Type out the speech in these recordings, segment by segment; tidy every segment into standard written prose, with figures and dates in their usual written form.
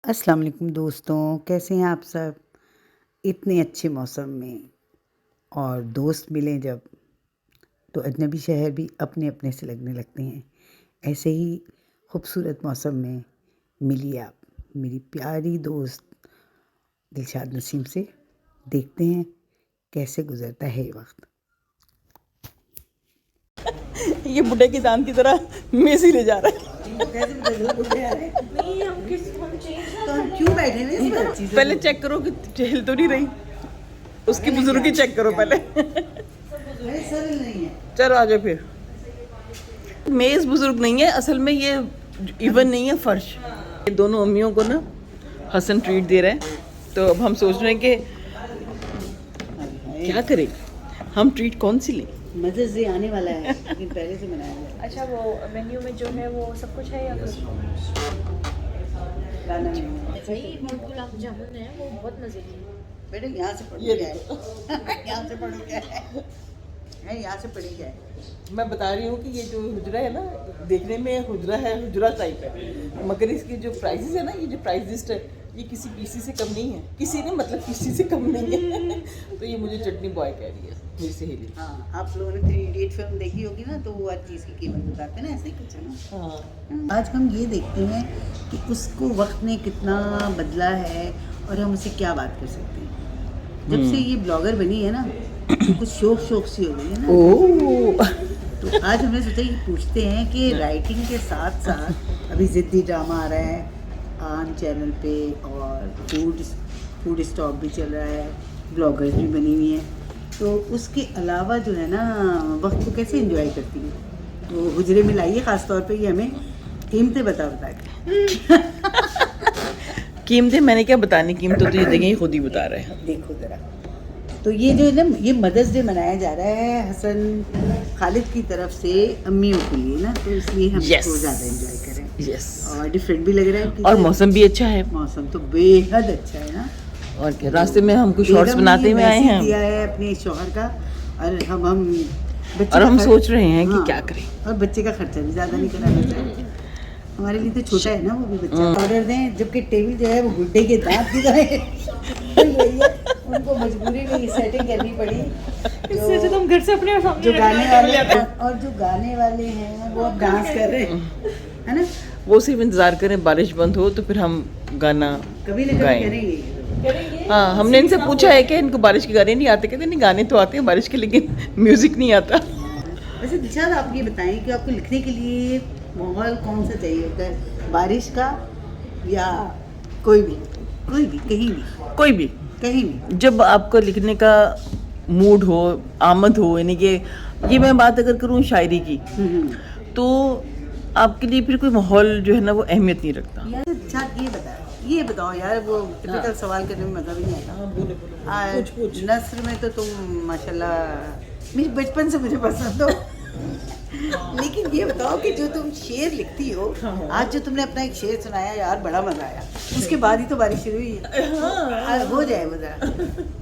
अस्सलाम वालेकुम दोस्तों, कैसे हैं आप सब? इतने अच्छे मौसम में और दोस्त मिलें जब, तो अजनबी शहर भी अपने-अपने से लगने लगते हैं। ऐसे ही खूबसूरत मौसम में मिलिए आप मेरी प्यारी दोस्त दिलशाद नसीम से। देखते हैं कैसे गुज़रता है ये वक़्त। ये बुढ़े की दान की तरह मेसी ले जा रहा है। तो हम क्यों बैठे हैं इस पर? पहले चेक करो कि हिल तो नहीं रही, उसकी बुजुर्गी चेक करो पहले। अरे सरल नहीं है। चलो आ जाओ फिर। मेज बुजुर्ग नहीं है, असल में ये इवन नहीं है फर्श। ये दोनों अम्मियों को ना हसन ट्रीट दे रहे हैं, तो अब हम सोच रहे हैं कि क्या करें, हम ट्रीट कौन सी लें। मदर्स डे आने वाला है, लेकिन पहले से मनाया गया है। अच्छा, वो मेन्यू में जो है वो सब कुछ है या कुछ? गाना में भाई गुलाब जामुन है, वो बहुत मज़े की है। बेटा यहाँ से पढ़ ये क्या है? यहाँ से पढ़ क्या है? नहीं, यहाँ से पढ़ी क्या है? मैं बता रही हूँ कि ये जो हुजरा है ना, देखने में हुजरा है, हुजरा टाइप है, मगर इसकी जो प्राइसेस है ना, ये जो प्राइस लिस्ट है, ये किसी पीसी से कम नहीं है। किसी ने मतलब किसी से कम नहीं है। तो ये मुझे चटनी बॉय कह रही है, मेरी सहेली। हाँ, आप लोगों ने 3 इडियट फिल्म देखी होगी ना, तो वो हर चीज़ की कीमत बताते हैं ना, ऐसे ही कुछ है ना। हाँ, आज हम ये देखते हैं कि उसको वक्त ने कितना बदला है और हम उससे क्या बात कर सकते हैं। जब से ये ब्लॉगर बनी है ना, तो कुछ शौक सी हो गई है ना। ओह, तो आज हमने सोचा ये पूछते हैं कि राइटिंग के साथ साथ अभी ज़िद्दी ड्रामा आ रहा है आन चैनल पे, और फूड स्टॉप भी चल रहा है, ब्लॉगर्स भी बनी हुई हैं, तो उसके अलावा जो है ना वक्त को कैसे एंजॉय करती है। तो हुजरे में लाइए ख़ास तौर पे ये हमें कीमतें बता के। कीमतें मैंने क्या बतानी, कीमतें तो ये देखें खुद ही बता रहे हैं। देखो ज़रा, तो ये जो है ना, ये मदर्स डे मनाया जा रहा है हसन खालिद की तरफ से अम्मियों के लिए ना, तो इसलिए हम Yes. इसको ज़्यादा एंजॉय करें। यस, और डिफरेंट भी लग रहा है और क्योंकि मौसम भी अच्छा है। मौसम तो बेहद अच्छा है ना। और क्या, रास्ते में हम कुछ शॉर्ट्स बेगम ने बनाते हुए आए मैसेज हैं, दिया है अपने शौहर का, और हम बच्चे और का हम खर्च- सोच रहे हैं कि हाँ, क्या करें। और बच्चे का खर्चा भी ज़्यादा नहीं कराना चाहिए। हमारे लिए तो छोटा है ना वो भी बच्चा। ऑर्डर दें, जबकि टेबल जो है वो गुड्डे के दांत की तरह है। उनको मजबूरी में ये सेटिंग करनी पड़ी। इससे तो तुम घर से अपने सामने जो गाने वाले आते हैं। और जो गाने वाले हैं वो अब डांस कर रहे हैं, है ना। वो सिर्फ इंतजार करें बारिश बंद हो तो फिर हम गाना कभी ना कभी गाएं। करेंगे। हाँ, हमने इनसे पूछा है कि इनको बारिश के गाने नहीं आते, कहते नहीं गाने तो आते हैं बारिश के, लेकिन म्यूजिक नहीं आता। वैसे दिलशाद, आप ये बताएं कि आपको लिखने के लिए माहौल कौन सा चाहिए होता है, बारिश का या कोई भी कहीं भी कोई भी, कहीं भी? जब आपको लिखने का मूड हो, आमद हो, यानी कि ये मैं बात अगर करूँ शायरी की, तो आपके लिए फिर कोई माहौल जो है ना वो अहमियत नहीं रखता। यार दिलशाद, ये बताओ यार, वो टिपिकल सवाल करने में मज़ा भी नहीं आता। नस्र में तो तुम माशाल्लाह मेरी बचपन से मुझे पसंद हो। लेकिन ये बताओ कि जो तुम शेर लिखती हो, आज जो तुमने अपना एक शेर सुनाया यार, बड़ा मजा आया। उसके बाद ही तो बारिश शुरू हुई है। हो जाए वो जरा,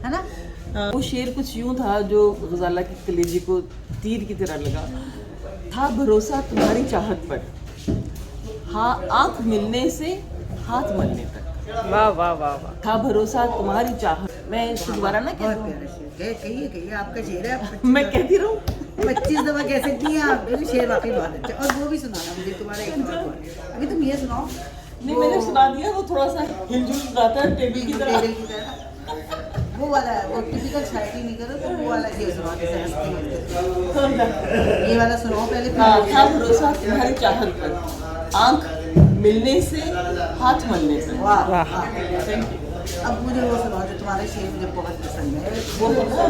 है ना। वो शेर कुछ यूं था जो गजाला के कलेजे को तीर की तरह लगा। था भरोसा तुम्हारी चाहत पर, हाँ आँख मिलने से हाथ मलने तक। वाह वाह वाह वाह। था भरोसा तुम्हारी चाहत। मैं इसको दोबारा ना कह बहुत दूं? प्यारा शेर, कहिए आपका शेर है। मैं कहती रहूं? 25 दफा कह सकती हैं आप, क्योंकि शेर वाकई बहुत अच्छा। और वो भी सुनाना मुझे, तुम्हारा एक और बोल। अभी तुम ये सुनाओ। नहीं, मैंने सुना दिया, वो थोड़ा सा हिलजुल गाता है टेबल की तरह। टेबल की तरह वो वाला, वो टिपिकल शायरी नहीं करो, तो वो वाला शेर सुनाओ जैसे हंसती हंसती। कौन सा? ये वाला सुनाओ पहले, हाँ, फिर था भरोसा तुम्हारी चाहत पर, आँख मिलने से हाथ मलने से। वाह वाह। अब मुझे वो सुनाओ जो तुम्हारा शेर मुझे बहुत पसंद है। वो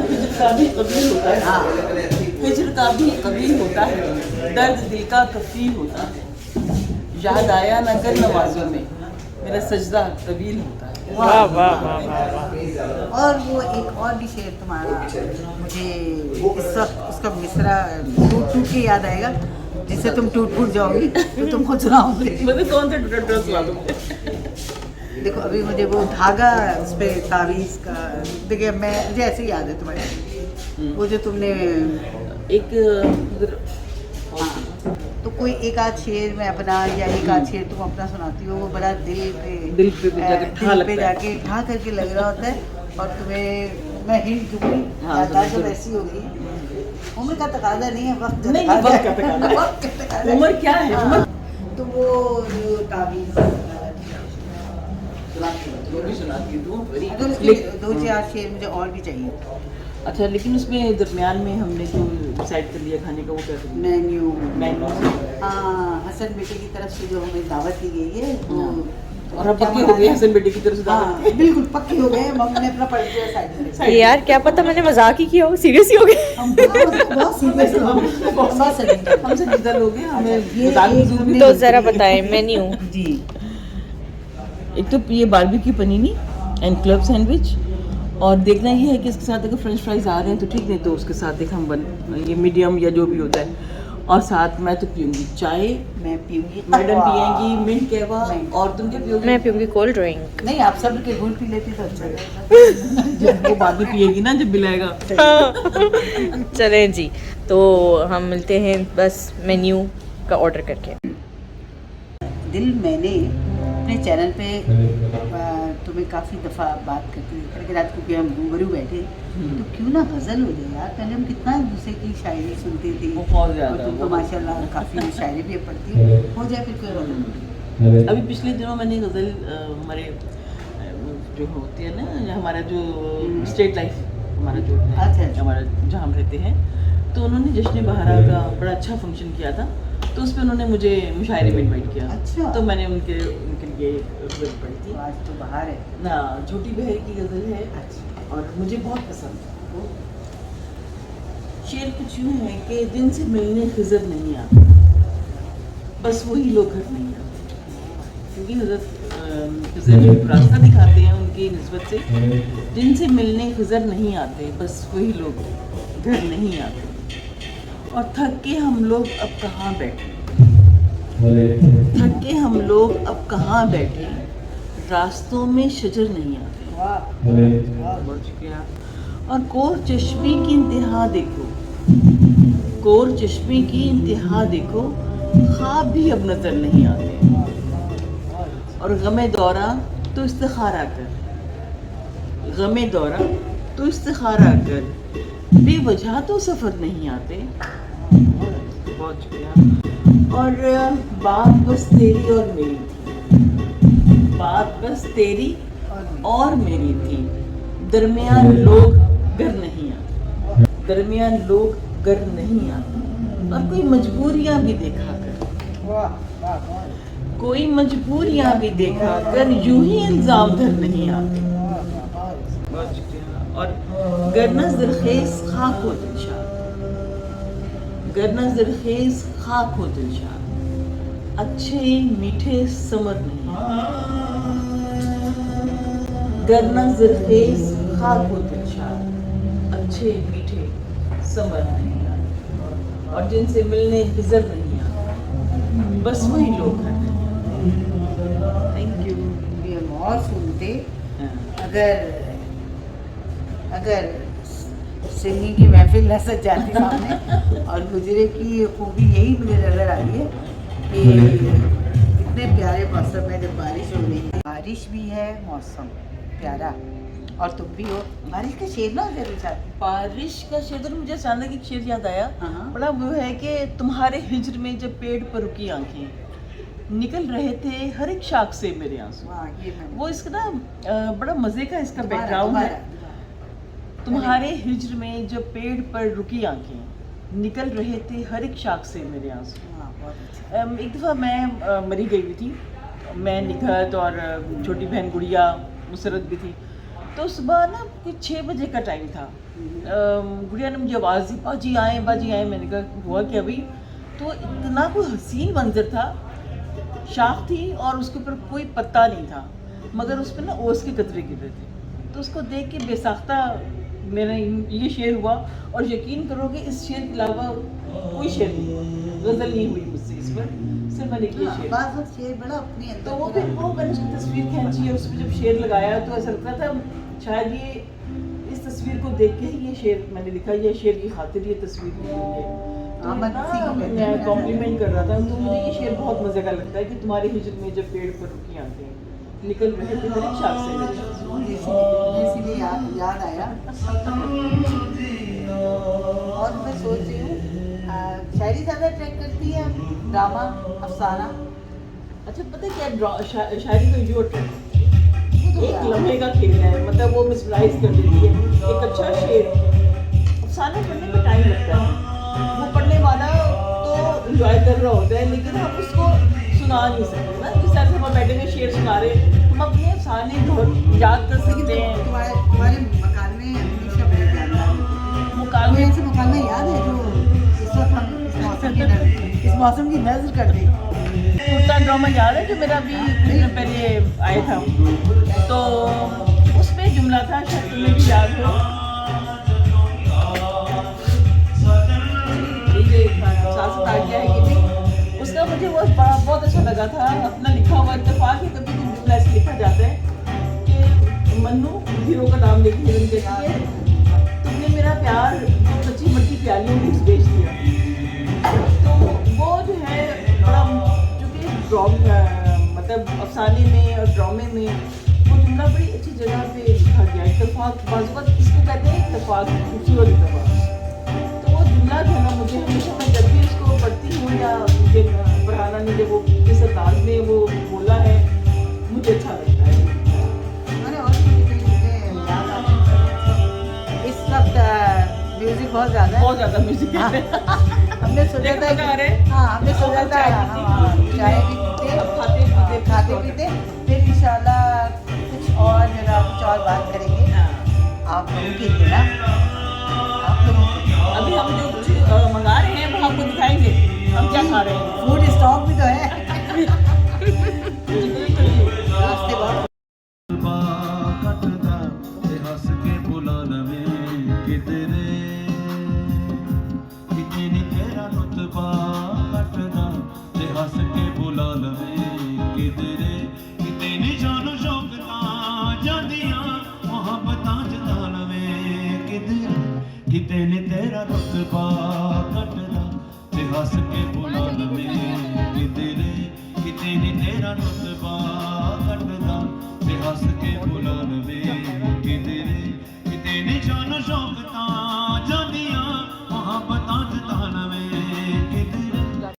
हिजर का भी कभी होता है, हाँ, हिजर का भी कभी होता है, दर्द दिल का कफी होता है, याद आया न कर नमाजों में, मेरा सजदा तवील होता है। वाह वाह वाह वाह। और वो एक और भी शेर तुम्हारा मुझे इस वक्त उसका मिसरा टूट टूट के याद आएगा, जिससे तुम टूट फूट जाओगी, तो तुम खुद सुनाओगे। मतलब कौन सा ड्रेस सुना दूँ? देखो अभी मुझे वो धागा उस पर तावीज़ का, देखिए मैं मुझे ऐसे ही याद है तुम्हारे, वो जो तुमने एक हाँ, तो कोई एक आध शेर मैं अपना या एक आध शेर तुम अपना सुनाती हो, वो बड़ा दिल पे जाके ठा लगता है। जाके ठा करके लग रहा होता है, और तुम्हें मैं हिंट दूंगी, हाँ, यादाश्त जरूर। वैसी हो गई है। उम्र का तकाजा नहीं है, वक्त का नहीं, तकाजा वक्त का तकाजा है। वक्त का तकाजा है। उम्र क्या है? हाँ, उम्र तो वो जो तावीज़ वो भी सुनाती हूँ, don't worry। अगर उसके लेकिन- दो चार शेर मुझे और भी चाहिए। अच्छा, लेकिन उसमें दरमियान में हमने जो डिसाइड कर लिया खाने का, वो क्या कर लिया? Menu menu. हाँ, हसन बेटे की तरफ से जो हमें दावत दी गई है वो और अब क्या पक्के हो मना गए है? हसन बेटे की तरफ से दावत हाँ, बिल्कुल पक्के हो गए। मम्मी ने अपना परिचय साइड में रखा। ये यार क्या पता मैंने मजाक ही किया हो, सीरियस ही हो गए। हम बहुत सीरियस लोग हैं, बहुत संजीदा। हम संजीदा लोग हैं, हमें ये मजाक एक मजूक हमने- नहीं। तो जरा बताएं मेन्यू। जी, एक तो ये बारबेक्यू पनीनी एंड क्लब सैंडविच, और देखना ये है कि इसके साथ अगर फ्रेंच फ्राइज आ रहे हैं तो ठीक, नहीं तो उसके साथ देख हम ये मीडियम या जो भी होता है। और साथ मैं तो पीऊंगी चाय, मैं पीऊंगी। मैडम पियेंगी मिंट कहवा, Mint। और तुम क्या पियोगी? मैं पीऊंगी कोल्ड ड्रिंक। नहीं, आप सब के गुड़ पी लेती तो अच्छा रहता। जब वो बाद में पिएगी ना, जब बिल आएगा। चलें जी, तो हम मिलते हैं बस मेन्यू का ऑर्डर करके। दिल, मैंने अपने चैनल पे तुम्हें काफ़ी दफ़ा बात करती देखा, लेकिन आज क्योंकि हम रूबरू बैठे तो क्यों ना गज़ल हो जाए यार। पहले हम कितना एक दूसरे की शायरी सुनते थे, बहुत ज़्यादा, और तुम तो बहुत। माशाल्लाह काफ़ी शायरी भी अब पढ़ती हो जाए फिर कोई गज़ल। अभी पिछले दिनों मैंने गज़ल हमारे जो होती है ना, हमारा जो स्टेट लाइफ, हमारा जो अच्छा। हमारा जहाँ हम रहते हैं, तो उन्होंने जश्न बहारा का बड़ा अच्छा फंक्शन किया था, तो उस पर उन्होंने मुझे मुशायरे में इनवाइट किया। अच्छा। तो मैंने उनके लिए गज़ल पढ़ी थी तो आज तो बाहर है। ना, छोटी बहर की गज़ल है अच्छा। और मुझे बहुत पसंद है। शेर कुछ यूँ है कि दिन से मिलने खिज़र नहीं आते, बस वही लोग घर नहीं आते, क्योंकि हज़रत खिज़र रास्ता दिखाते हैं उनकी निस्बत से। दिन से मिलने खिज़र नहीं आते, बस वही लोग घर नहीं आते, और थक के हम लोग अब कहाँ बैठे, थक के हम लोग अब कहाँ बैठे, रास्तों में शजर नहीं आते। वाह, बहुत शुक्रिया। और कोर चश्मे की इंतहा देखो, कोर चश्मे की इंतहा देखो, ख्वाब भी अब नजर नहीं आते, और गमे दौरा तो इस्तिखारा कर, गमे दौरा तो इस्तिखारा कर, बेवजह तो सफ़र नहीं आते। बहुत शुक्रिया। और बात बस तेरी और मेरी थी, बात बस तेरी और मेरी थी, दरमियान लोग घर नहीं आते, दरमियान लोग घर नहीं आते, और कोई मजबूरियां भी देखा कर, वाह, वाह, कोई मजबूरियां भी देखा कर, यूं ही इल्जाम धर नहीं आते। बहुत शुक्रिया। और गरना ज़रख़ेज़ खाक हो दिलशाद, गरना ज़रख़ेज़ खाक हो दिलशाद, अच्छे मीठे समर नहीं आते, गरना ज़रख़ेज़ खाक हो दिलशाद, अच्छे मीठे समर नहीं आते, और जिनसे मिलने खिज़र नहीं आते, बस वही लोग हैं। Thank you. भी हम और सुनते अगर अगर सिंगिंग की महफिल न सज जाती सामने। और गुजरे की खूबी यही मुझे नज़र आई है कि इतने प्यारे मौसम में जब बारिश हो रही है, बारिश भी है, मौसम प्यारा, और तुम भी हो। बारिश का शेर ना जरूर चाहती। बारिश का शेर तो मुझे अचानक एक शेर याद आया, हाँ। बड़ा वो है कि तुम्हारे हिज्र में जब पेड़ पर रुकी आंखें, निकल रहे थे हर एक शाख से मेरे आंसू। वाह, ये मैंने वो इसका ना बड़ा मज़े का इसका दोबारा, बैकग्राउंड है। दोबारा। तुम्हारे हिज्र में जब पेड़ पर रुकी आंखें, निकल रहे थे हर एक शाख से मेरे आंसू। हाँ, बहुत अच्छा। एक दफ़ा मैं मरी गई हुई थी, मैं निखत और छोटी बहन गुड़िया मुसरत भी थी, तो सुबह ना कुछ 6 बजे का टाइम था। गुड़िया ने मुझे आवाज़ दी, बाजी आए, बाजी आए। मैंने कहा हुआ क्या भाई? तो इतना कोई हसीन मंजर था, शाख थी और उसके ऊपर कोई पत्ता नहीं था, मगर उस पर ना ओस के कतरे गिर रहे थे। तो उसको देख के बेसाख्ता मेरा ये शेर हुआ, और यकीन करोगे इस शेर के अलावा कोई शेर नहीं हुआ, गज़ल नहीं हुई मुझसे इस पर, सिर्फ मैंने ये शेर। बात बात शेर बड़ा अपने अंदर तो वो बड़ा- फिर वो मैंने उसकी तस्वीर खींची और उसमें जब शेर लगाया तो ऐसा लगता था शायद ये इस तस्वीर को देख के ही ये शेर मैंने लिखा, ये शेर की खातिर ये तस्वीर ली हुई है। तो आमद इसी को कहते हैं। मैं कॉम्प्लीमेंट कर रहा था, तो मुझे ये शेर बहुत मज़े का लगता है कि तुम्हारे हिजर में जब पेड़ पर रुकी आंखें निकल रहे थे हर एक शाख से मेरे। इसीलिए याद आया। और मैं सोच रही हूँ शायरी ज़्यादा ट्रैक करती है, ड्रामा, अफसाना। अच्छा पता है क्या, शायरी तो इडियोट है, एक लम्हे का खेल है, मतलब वो मिसप्राइज कर देती है। एक अच्छा शेर अफसाना पढ़ने में टाइम लगता है, वो पढ़ने वाला तो एंजॉय कर रहा होता है, लेकिन हम उसको सुना नहीं सकते ना। जिस तरह से हम बैठे हुए शेर सुना रहे, हम अपने अफसाने बहुत याद कर सकते हैं। तुम्हारे मकान में हमेशा बड़ी जानदार मुकाल में ऐसे मकान में याद है जो इस वक्त हम इस मौसम की नजर कर दें। कुर्ता ड्रामा याद है जो मेरा अभी कुछ दिन पहले आया था, तो उसमें जुमला था, शायद तुम्हें भी याद हो, ये साथ आ गया है ये भी, उसका मुझे वो बहुत अच्छा लगा था। अपना लिखा हुआ इत्तेफाक है, कभी भी जुमला ऐसे लिखा जाता है कि मन्नू हीरो का नाम लेके हिरन कहती है, तुमने मेरा प्यार कच्ची मट्टी प्यालियों में बेच दिया। तो वो जो है बड़ा, मतलब अफसाने में और ड्रामे में वो जुमला बड़ी अच्छी जगह पे लिखा गया। इत्तेफाक बाज़ वक़्त इसको कहते हैं, इत्तेफाक, खूबसूरत इत्तेफाक। तो वो जुमला जो है ना, मुझे हमेशा, मैं जब भी इसको पढ़ती हूँ या मुझे पढ़ाना ने जब वो किस अंदाज में वो बोला है, मुझे अच्छा लगता है। अरे और मुझे याद आ इस वक्त म्यूजिक बहुत ज़्यादा म्यूजिक है। हमने सोचा था हमने सोचा था चाय भी पीते, अब खाते पीते, फिर इंशाल्लाह कुछ और जरा कुछ और बात करेंगे। आप लोगों के लिए ना, आप लोगों के अभी हम जो कुछ मंगा रहे हैं वो आपको दिखाएंगे हम क्या खा रहे हैं। फूड स्टॉक भी तो है। बिल्कुल रास्ते बहुत कटदा ते हस के बुला लवे किधरे कितनी तेरा रुतबा कटदा ते हस के बुला लवे किधरे कितनी जानो शौकता जादियां मोहब्बतां जता लवे किधरे कितनी तेरा रुतबा कटदा ते हस के बुला लवे किधरे कितनी तेरा रुतबा